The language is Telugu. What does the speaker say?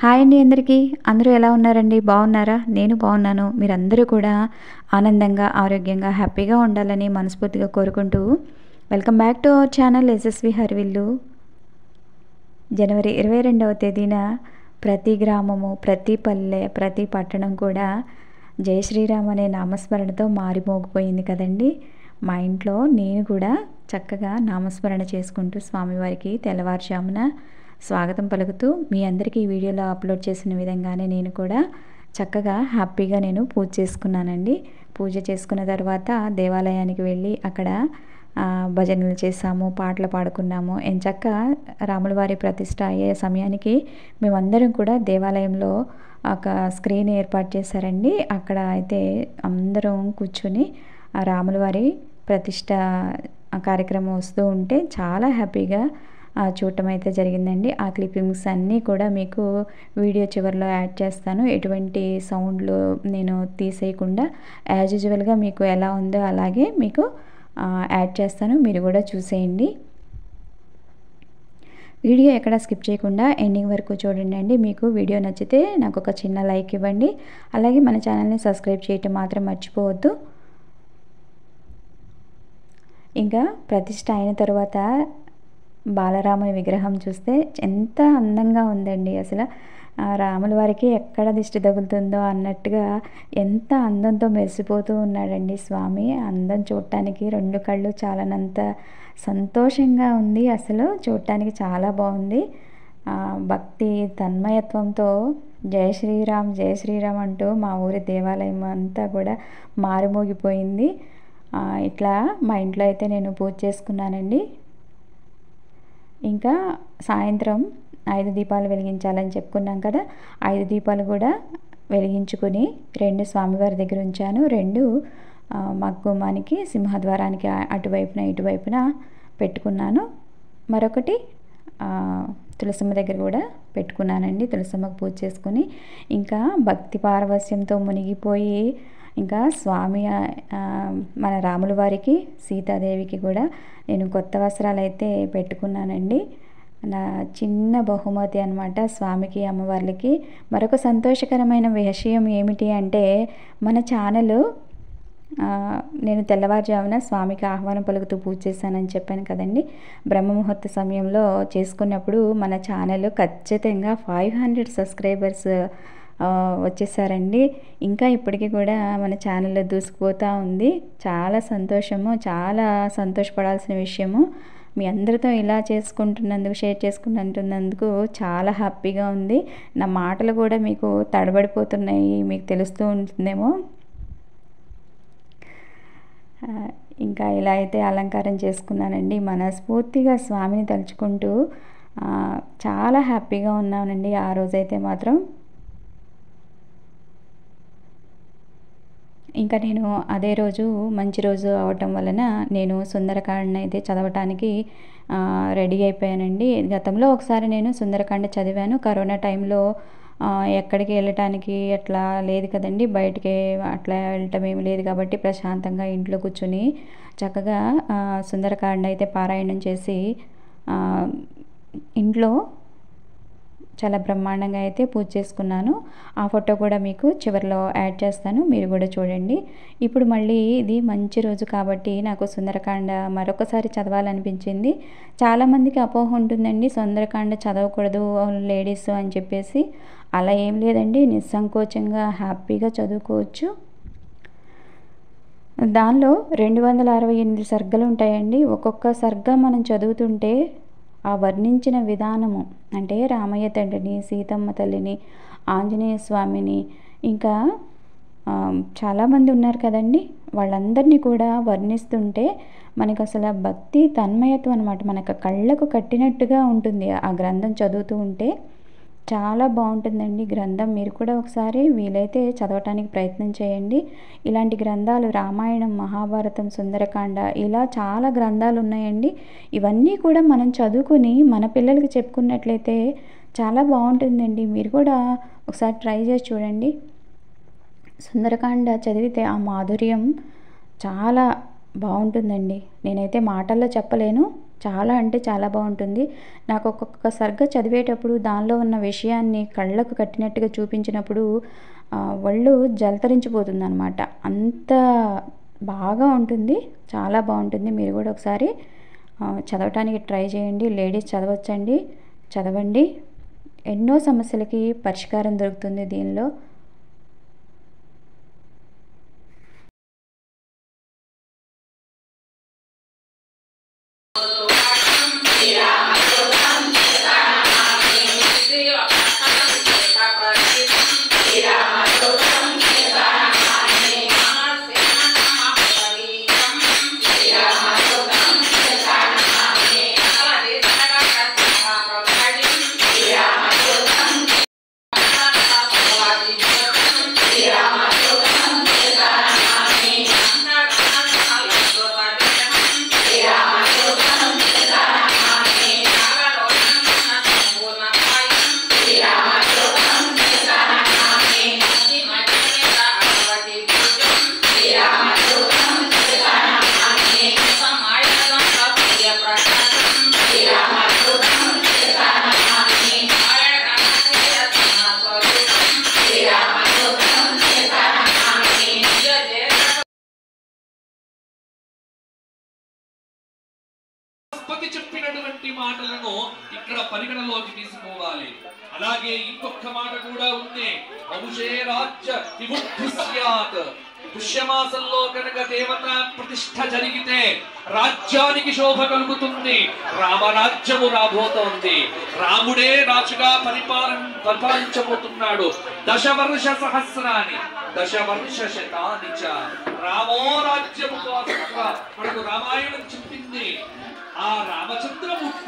హాయ్ అండి అందరికీ. అందరూ ఎలా ఉన్నారండి? బాగున్నారా? నేను బాగున్నాను. మీరందరూ కూడా ఆనందంగా, ఆరోగ్యంగా, హ్యాపీగా ఉండాలని మనస్ఫూర్తిగా కోరుకుంటూ welcome back to our channel Yashasvi హరివిల్లు. జనవరి 22వ తేదీన ప్రతి గ్రామము, ప్రతి పల్లె, ప్రతి పట్టణం కూడా జై శ్రీరామ్ అనే నామస్మరణతో మారిమోగిపోయింది కదండి. మా ఇంట్లో నేను కూడా చక్కగా నామస్మరణ చేసుకుంటూ స్వామివారికి తెల్లవారుజామున స్వాగతం పలుకుతూ మీ అందరికీ ఈ వీడియోలో అప్లోడ్ చేసిన విధంగానే నేను కూడా చక్కగా హ్యాపీగా నేను పూజ చేసుకున్నానండి. పూజ చేసుకున్న తర్వాత దేవాలయానికి వెళ్ళి అక్కడ భజనలు చేసాము, పాటలు పాడుకున్నాము. ఎంచక్క రాములవారి ప్రతిష్ట అయ్యే సమయానికి మేమందరం కూడా దేవాలయంలో ఒక స్క్రీన్ ఏర్పాటు చేశారండి. అక్కడ అయితే అందరం కూర్చొని ఆ రాములవారి ప్రతిష్ట కార్యక్రమం వస్తూ ఉంటే చాలా హ్యాపీగా చూడటం అయితే జరిగిందండి. ఆ క్లిప్పింగ్స్ అన్నీ కూడా మీకు వీడియో చివరిలో యాడ్ చేస్తాను. ఎటువంటి సౌండ్లు నేను తీసేయకుండా యాజ్ యూజువల్గా మీకు ఎలా ఉందో అలాగే మీకు యాడ్ చేస్తాను. మీరు కూడా చూసేయండి. వీడియో ఎక్కడ స్కిప్ చేయకుండా ఎండింగ్ వరకు చూడండి. మీకు వీడియో నచ్చితే నాకు ఒక చిన్న లైక్ ఇవ్వండి. అలాగే మన ఛానల్ని సబ్స్క్రైబ్ చేయటం మాత్రం మర్చిపోవద్దు. ఇంకా ప్రతిష్ట అయిన తర్వాత బాలరాముని విగ్రహం చూస్తే ఎంత అందంగా ఉందండి. అసలు రాముల వారికి ఎక్కడ దిష్టి తగులుతుందో అన్నట్టుగా ఎంత అందంతో మెరిసిపోతూ ఉన్నాడండి స్వామి. అందం చూడటానికి రెండు కళ్ళు చాలనంత సంతోషంగా ఉంది. అసలు చూడటానికి చాలా బాగుంది. భక్తి తన్మయత్వంతో జై శ్రీరామ్ జై శ్రీరామ్ అంటూ మా ఊరి దేవాలయం అంతా కూడా మారుమోగిపోయింది. ఇట్లా మా ఇంట్లో అయితే నేను పూజ చేసుకున్నానండి. ఇంకా సాయంత్రం 5 దీపాలు వెలిగించాలని చెప్పుకున్నాం కదా. 5 దీపాలు కూడా వెలిగించుకొని 2 స్వామివారి దగ్గర ఉంచాను. 2 మా గుమ్మానికి సింహద్వారానికి అటువైపున ఇటువైపున పెట్టుకున్నాను. మరొకటి తులసమ్మ దగ్గర కూడా పెట్టుకున్నానండి. తులసమ్మకు పూజ చేసుకుని ఇంకా భక్తి పారవస్యంతో మునిగిపోయి ఇంకా స్వామి మన రాముల వారికి సీతాదేవికి కూడా నేను కొత్త వస్త్రాలు అయితే పెట్టుకున్నానండి. నా చిన్న బహుమతి అనమాట స్వామికి అమ్మవార్లకి. మరొక సంతోషకరమైన విషయం ఏమిటి అంటే మన ఛానల్ నేను తెల్లవారుజామున స్వామికి ఆహ్వానం పలుకుతూ పూజ చేశానని చెప్పాను కదండి. బ్రహ్మముహూర్త సమయంలో చేసుకున్నప్పుడు మన ఛానల్ ఖచ్చితంగా 500 సబ్స్క్రైబర్స్ వచ్చేసారండి. ఇంకా ఇప్పటికీ కూడా మన ఛానల్లో దూసుకుపోతూ ఉంది. చాలా సంతోషము, చాలా సంతోషపడాల్సిన విషయము. మీ అందరితో ఇలా చేసుకుంటున్నందుకు, షేర్ చేసుకుంటున్నందుకు చాలా హ్యాపీగా ఉంది. నా మాటలు కూడా మీకు తడబడిపోతున్నాయి, మీకు తెలుస్తూ ఉంటుందేమో. ఇంకా ఇలా అయితే అలంకారం చేసుకున్నానండి. మనస్ఫూర్తిగా స్వామిని తలుచుకుంటూ చాలా హ్యాపీగా ఉన్నానండి ఆ రోజైతే మాత్రం. ఇంకా నేను అదే రోజు మంచి రోజు అవటం వలన నేను సుందరకాండ అయితే చదవటానికి రెడీ అయిపోయానండి. గతంలో ఒకసారి నేను సుందరకాండ చదివాను. కరోనా టైంలో ఎక్కడికి వెళ్ళటానికి అట్లా లేదు కదండి. బయటికి అట్లా వెళ్ళటం ఏమి లేదు కాబట్టి ప్రశాంతంగా ఇంట్లో కూర్చొని చక్కగా సుందరకాండ అయితే పారాయణం చేసి ఇంట్లో చాలా బ్రహ్మాండంగా అయితే పూజ చేసుకున్నాను. ఆ ఫోటో కూడా మీకు చివరిలో యాడ్ చేస్తాను, మీరు కూడా చూడండి. ఇప్పుడు మళ్ళీ ఇది మంచి రోజు కాబట్టి నాకు సుందరకాండ మరొకసారి చదవాలనిపించింది. చాలామందికి అపోహ ఉంటుందండి, సుందరకాండ చదవకూడదు లేడీస్ అని చెప్పేసి. అలా ఏం లేదండి, నిస్సంకోచంగా హ్యాపీగా చదువుకోవచ్చు. దానిలో 268 సర్గలు ఉంటాయండి. ఒక్కొక్క సర్గ మనం చదువుతుంటే ఆ వర్ణించిన విధానము అంటే రామయ్య తండ్రిని, సీతమ్మ తల్లిని, ఆంజనేయ స్వామిని, ఇంకా చాలామంది ఉన్నారు కదండి, వాళ్ళందరినీ కూడా వర్ణిస్తుంటే మనకు అసలు భక్తి తన్మయత్వం అనమాట. మనకు కళ్ళకు కట్టినట్టుగా ఉంటుంది ఆ గ్రంథం చదువుతూ ఉంటే. చాలా బాగుంటుందండి గ్రంథం. మీరు కూడా ఒకసారి వీలైతే చదవటానికి ప్రయత్నం చేయండి. ఇలాంటి గ్రంథాలు రామాయణం, మహాభారతం, సుందరకాండ ఇలా చాలా గ్రంథాలు ఉన్నాయండి. ఇవన్నీ కూడా మనం చదువుకుని మన పిల్లలకి చెప్పుకున్నట్లయితే చాలా బాగుంటుందండి. మీరు కూడా ఒకసారి ట్రై చేసి చూడండి. సుందరకాండ చదివితే ఆ మాధుర్యం చాలా బాగుంటుందండి. నేనైతే మాటల్లో చెప్పలేను, చాలా అంటే చాలా బాగుంటుంది. నాకు ఒక్కొక్కసారిగా చదివేటప్పుడు దానిలో ఉన్న విషయాన్ని కళ్ళకు కట్టినట్టుగా చూపించినప్పుడు ఒళ్ళు జలతరించిపోతుందనమాట. అంత బాగా ఉంటుంది, చాలా బాగుంటుంది. మీరు కూడా ఒకసారి చదవటానికి ట్రై చేయండి. లేడీస్ చదవచ్చండి, చదవండి. ఎన్నో సమస్యలకి పరిష్కారం దొరుకుతుంది దీనిలో. చెప్పినటువంటి మాటలను ఇక్కడ పరిగణలోకి తీసుకోవాలి. అలాగే ఇంకొక మాట కూడా ఉంది, వంశే రాజ్య విముక్తి స్యాత్. పుష్యమాసంలో కనుక దేవతా ప్రతిష్ఠ జరిగితే రాజ్యానికి శోభ కలుగుతుంది. రామరాజ్యము రాబోతోంది. రాముడే రాజుగా పరిపాలించబోతున్నాడు. దశవర్ష సహస్రాన్ని దశవర్ష శతాని చ రామో రాజ్యము మనకు రామాయణం చెప్పింది. ఆ రామచంద్రమూర్తి